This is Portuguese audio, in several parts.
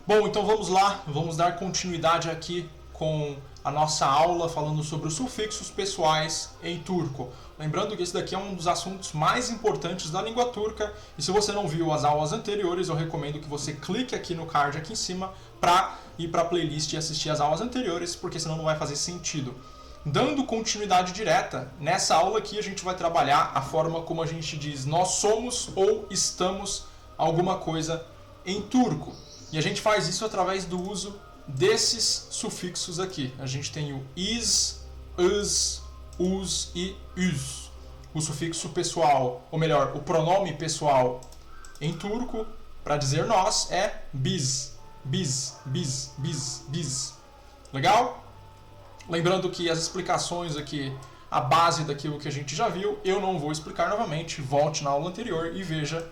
Bom, então vamos lá, vamos dar continuidade aqui com a nossa aula falando sobre os sufixos pessoais em turco. Lembrando que esse daqui é um dos assuntos mais importantes da língua turca e se você não viu as aulas anteriores, eu recomendo que você clique aqui no card aqui em cima para ir para a playlist e assistir as aulas anteriores, porque senão não vai fazer sentido. Dando continuidade direta, nessa aula aqui a gente vai trabalhar a forma como a gente diz nós somos ou estamos alguma coisa em turco. E a gente faz isso através do uso desses sufixos aqui. A gente tem o is, us, us e us. O sufixo pessoal, ou melhor, o pronome pessoal em turco, para dizer nós, é biz. Biz, biz, biz, biz. Legal? Lembrando que as explicações aqui, a base daquilo que a gente já viu, eu não vou explicar novamente. Volte na aula anterior e veja.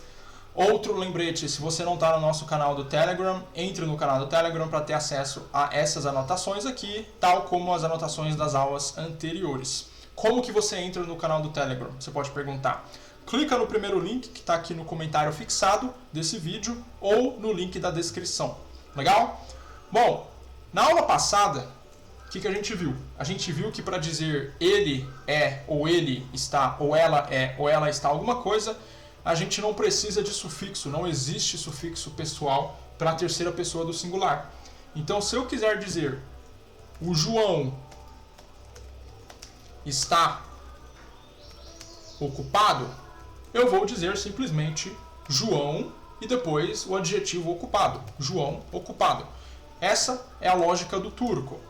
Outro lembrete, se você não está no nosso canal do Telegram, entre no canal do Telegram para ter acesso a essas anotações aqui, tal como as anotações das aulas anteriores. Como que você entra no canal do Telegram? Você pode perguntar. Clica no primeiro link que está aqui no comentário fixado desse vídeo ou no link da descrição. Legal? Bom, na aula passada, o que a gente viu? A gente viu que para dizer ele é, ou ele está, ou ela está alguma coisa, a gente não precisa de sufixo, não existe sufixo pessoal para a terceira pessoa do singular. Então, se eu quiser dizer o João está ocupado, eu vou dizer simplesmente João e depois o adjetivo ocupado, João ocupado. Essa é a lógica do turco.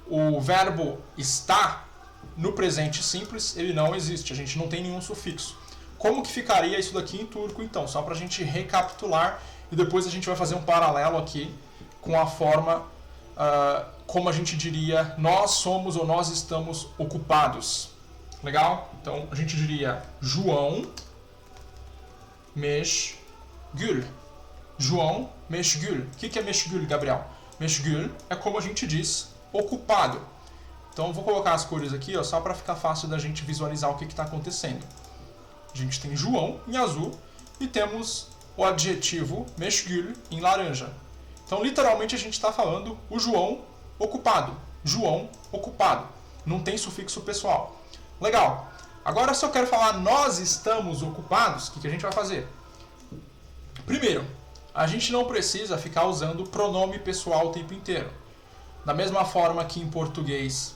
O verbo está, no presente simples, ele não existe, a gente não tem nenhum sufixo. Como que ficaria isso daqui em turco, então? Só para a gente recapitular e depois a gente vai fazer um paralelo aqui com a forma como a gente diria nós somos ou nós estamos ocupados. Legal? Então a gente diria João meşgul. João meşgul. O que é meşgul, Gabriel? Meşgul é como a gente diz ocupado. Então eu vou colocar as cores aqui ó, só para ficar fácil da gente visualizar o que está acontecendo. A gente tem João em azul e temos o adjetivo meşgul em laranja. Então, literalmente, a gente está falando o João ocupado. João ocupado. Não tem sufixo pessoal. Legal. Agora, se eu quero falar nós estamos ocupados, o que a gente vai fazer? Primeiro, a gente não precisa ficar usando o pronome pessoal o tempo inteiro. Da mesma forma que em português,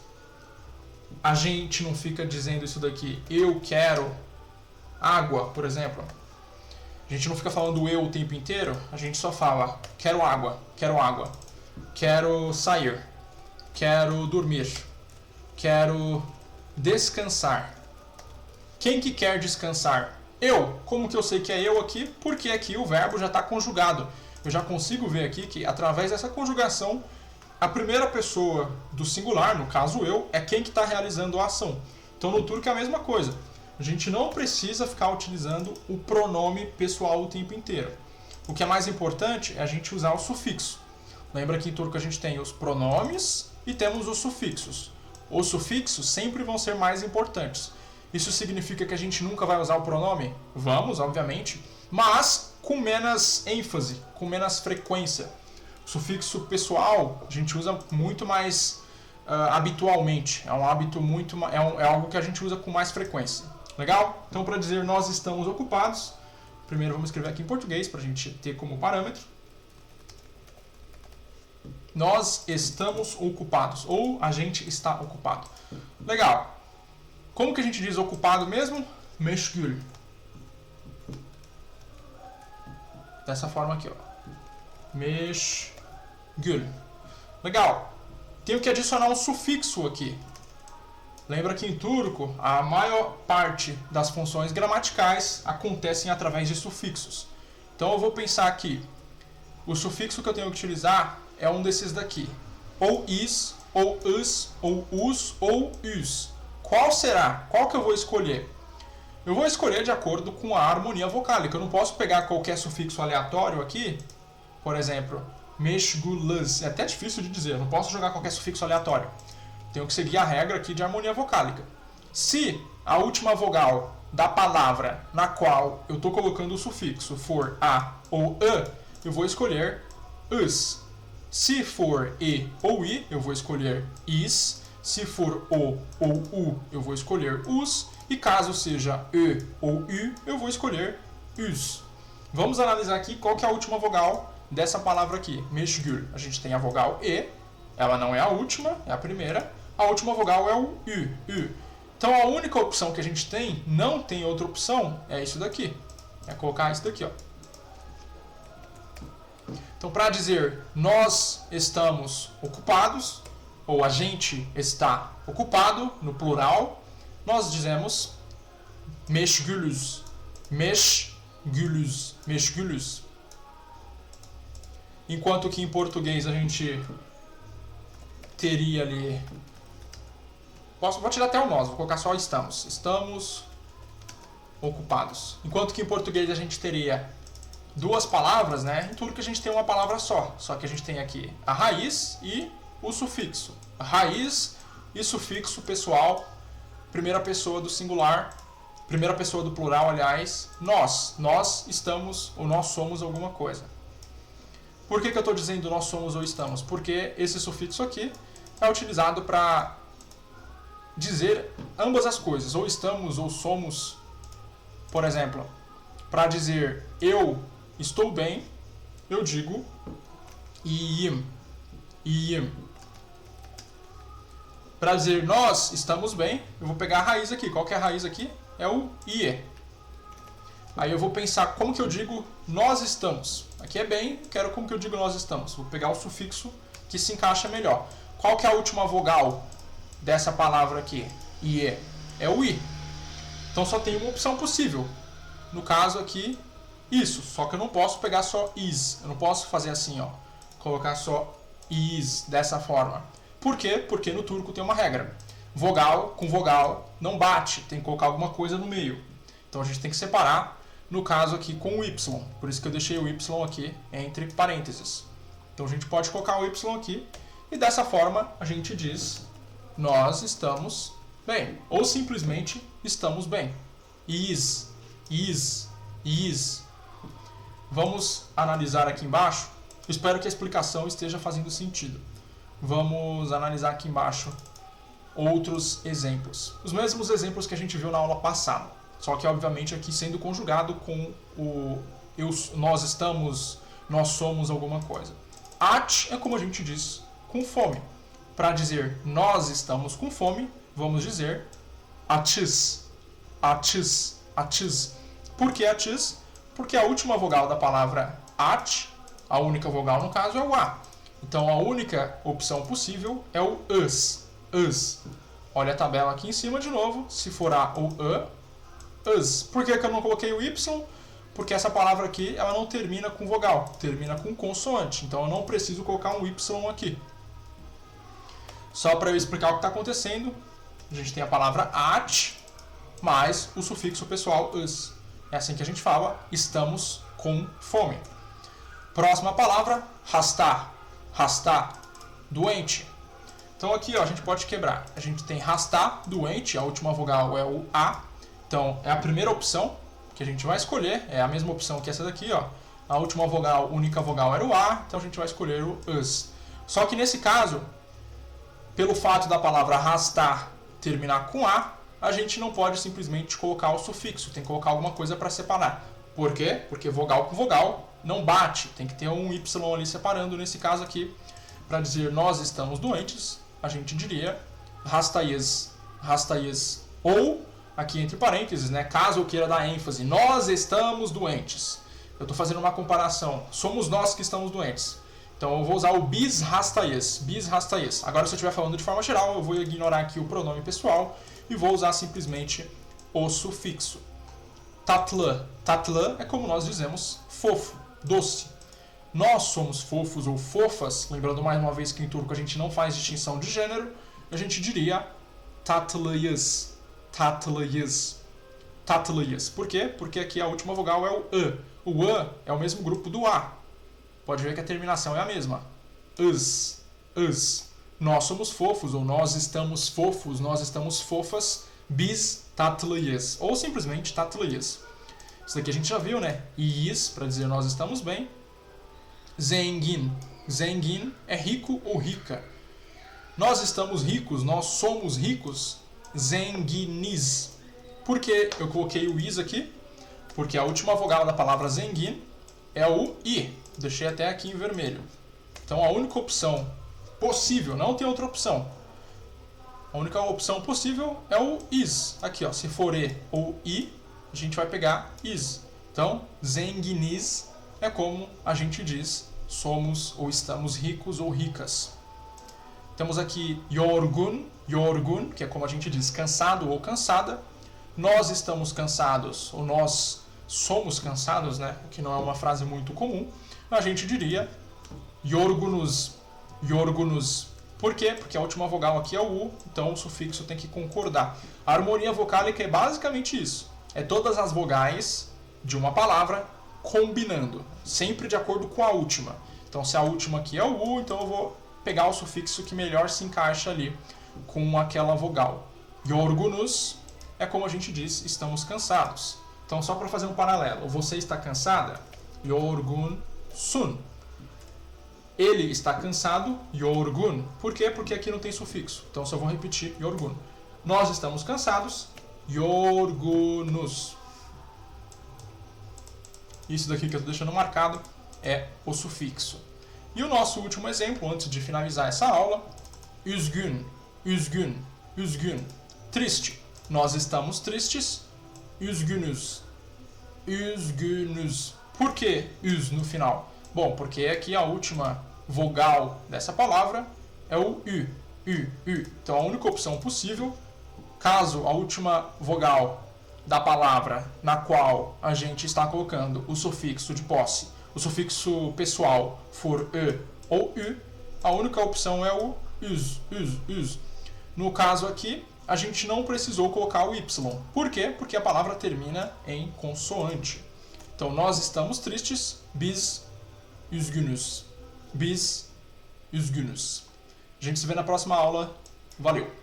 a gente não fica dizendo isso daqui, eu quero água, por exemplo. A gente não fica falando eu o tempo inteiro, a gente só fala quero água, quero sair, quero dormir, quero descansar. Quem que quer descansar? Eu. Como que eu sei que é eu aqui? Porque aqui o verbo já está conjugado. Eu já consigo ver aqui que através dessa conjugação, a primeira pessoa do singular, no caso eu, é quem que está realizando a ação. Então no turco é a mesma coisa. A gente não precisa ficar utilizando o pronome pessoal o tempo inteiro. O que é mais importante é a gente usar o sufixo. Lembra que em turco a gente tem os pronomes e temos os sufixos. Os sufixos sempre vão ser mais importantes. Isso significa que a gente nunca vai usar o pronome? Vamos, obviamente, mas com menos ênfase, com menos frequência. O sufixo pessoal a gente usa muito mais habitualmente. É um hábito é algo que a gente usa com mais frequência. Legal? Então, para dizer nós estamos ocupados, primeiro vamos escrever aqui em português para a gente ter como parâmetro. Nós estamos ocupados, ou a gente está ocupado. Legal. Como que a gente diz ocupado mesmo? Meşgul. Dessa forma aqui, ó. Meşgul. Legal. Tenho que adicionar um sufixo aqui. Lembra que em turco, a maior parte das funções gramaticais acontecem através de sufixos. Então eu vou pensar aqui, o sufixo que eu tenho que utilizar é um desses daqui. Ou is, ou us, ou us, ou us. Qual será? Qual que eu vou escolher? Eu vou escolher de acordo com a harmonia vocálica. Eu não posso pegar qualquer sufixo aleatório aqui, por exemplo, meşgulüz. É até difícil de dizer, eu não posso jogar qualquer sufixo aleatório. Tenho que seguir a regra aqui de harmonia vocálica. Se a última vogal da palavra na qual eu estou colocando o sufixo for a ou eu vou escolher us. Se for e ou i, eu vou escolher is. Se for o ou u, eu vou escolher us. E caso seja e ou u, eu vou escolher us. Vamos analisar aqui qual que é a última vogal dessa palavra aqui, meşgul. A gente tem a vogal e, ela não é a última, é a primeira. A última vogal é o u. Então a única opção que a gente tem, não tem outra opção, é isso daqui. É colocar isso daqui, ó. Então, para dizer nós estamos ocupados, ou a gente está ocupado, no plural, nós dizemos meşgulüz. Meşgulüz. Enquanto que em português a gente teria ali... Vou tirar até o nós, vou colocar só estamos. Estamos ocupados. Enquanto que em português a gente teria duas palavras, né? Em tudo que a gente tem uma palavra só. Só que a gente tem aqui a raiz e o sufixo. A raiz e sufixo pessoal, primeira pessoa do singular, primeira pessoa do plural, aliás, nós. Nós estamos ou nós somos alguma coisa. Por que eu estou dizendo nós somos ou estamos? Porque esse sufixo aqui é utilizado para dizer ambas as coisas, ou estamos ou somos. Por exemplo, para dizer eu estou bem, eu digo iyiyim. Para dizer nós estamos bem, eu vou pegar a raiz aqui. Qual que é a raiz aqui? É o ie. Aí eu vou pensar como que eu digo nós estamos. Aqui é bem, quero como que eu digo nós estamos. Vou pegar o sufixo que se encaixa melhor. Qual que é a última vogal dessa palavra aqui? Ie. É o i. Então só tem uma opção possível. No caso aqui, isso. Só que eu não posso pegar só is. Eu não posso fazer assim, ó. Colocar só is dessa forma. Por quê? Porque no turco tem uma regra. Vogal com vogal não bate. Tem que colocar alguma coisa no meio. Então a gente tem que separar. No caso aqui com o y. Por isso que eu deixei o y aqui entre parênteses. Então a gente pode colocar o y aqui. E dessa forma a gente diz nós estamos bem. Ou simplesmente estamos bem. Is. Vamos analisar aqui embaixo. Eu espero que a explicação esteja fazendo sentido. Vamos analisar aqui embaixo outros exemplos. Os mesmos exemplos que a gente viu na aula passada. Só que, obviamente, aqui sendo conjugado com o nós estamos, nós somos alguma coisa. Aç é como a gente diz com fome. Para dizer nós estamos com fome, vamos dizer açız. Por que açız? Porque a última vogal da palavra aç, a única vogal no caso é o a. Então a única opção possível é o us. Olha a tabela aqui em cima de novo. Se for a ou us. Por que eu não coloquei o y? Porque essa palavra aqui ela não termina com vogal, termina com consoante. Então eu não preciso colocar um y aqui. Só para eu explicar o que está acontecendo, a gente tem a palavra aç mais o sufixo pessoal us. É assim que a gente fala, estamos com fome. Próxima palavra, hasta, doente. Então aqui ó, a gente pode quebrar. A gente tem hasta, doente, a última vogal é o a. Então é a primeira opção que a gente vai escolher, é a mesma opção que essa daqui, ó. A última vogal, única vogal era o a, então a gente vai escolher o us. Só que nesse caso, pelo fato da palavra hasta terminar com a gente não pode simplesmente colocar o sufixo, tem que colocar alguma coisa para separar. Por quê? Porque vogal com vogal não bate, tem que ter um y ali separando. Nesse caso aqui, para dizer nós estamos doentes, a gente diria hastayız. Ou, aqui entre parênteses, né, caso eu queira dar ênfase, nós estamos doentes. Eu estou fazendo uma comparação, somos nós que estamos doentes. Então eu vou usar o biz hastayız. Agora se eu estiver falando de forma geral, eu vou ignorar aqui o pronome pessoal e vou usar simplesmente o sufixo. Tatlı é como nós dizemos fofo, doce. Nós somos fofos ou fofas, lembrando mais uma vez que em turco a gente não faz distinção de gênero, a gente diria tatlıyız. Por quê? Porque aqui a última vogal é o e. O e é o mesmo grupo do a. Pode ver que a terminação é a mesma. Us. Nós somos fofos, ou nós estamos fofos, nós estamos fofas. Biz tatlıyız. Ou simplesmente tatlıyız. Isso daqui a gente já viu, né? Iyiyiz, para dizer nós estamos bem. zengin. Zengin é rico ou rica. Nós estamos ricos, nós somos ricos. Zenginis. Por que eu coloquei o is aqui? Porque a última vogal da palavra zengin é o i. Deixei até aqui em vermelho. Então a única opção possível, não tem outra opção. A única opção possível é o is. Aqui, ó, se for e ou i, a gente vai pegar is. Então, zenginis é como a gente diz somos ou estamos ricos ou ricas. Temos aqui yorgun, yorgun, que é como a gente diz cansado ou cansada. Nós estamos cansados, ou nós somos cansados, né? Que não é uma frase muito comum. A gente diria yorgunuz, yorgunuz. Por quê? Porque a última vogal aqui é o U, então o sufixo tem que concordar. A harmonia vocálica é basicamente isso. É todas as vogais de uma palavra combinando, sempre de acordo com a última. Então, se a última aqui é o U, então eu vou pegar o sufixo que melhor se encaixa ali com aquela vogal. Yorgunuz é como a gente diz, estamos cansados. Então, só para fazer um paralelo, você está cansada? Yorgun sun. Ele está cansado? Yorgun. Por quê? Porque aqui não tem sufixo. Então, só vou repetir yorgun. Nós estamos cansados? Yorgunuz. Isso daqui que eu estou deixando marcado é o sufixo. E o nosso último exemplo, antes de finalizar essa aula, üzgün, üzgün, üzgün, triste. Nós estamos tristes, üzgünüz, üzgünüz. Por que üz no final? Bom, porque aqui a última vogal dessa palavra é o ü, ü, ü. Então a única opção possível, caso a última vogal da palavra na qual a gente está colocando o sufixo de posse, o sufixo pessoal for e ou ü, a única opção é o üz, üz, üz. No caso aqui, a gente não precisou colocar o y. Por quê? Porque a palavra termina em consoante. Então, nós estamos tristes, biz üzgünüz. Biz üzgünüz. A gente se vê na próxima aula. Valeu!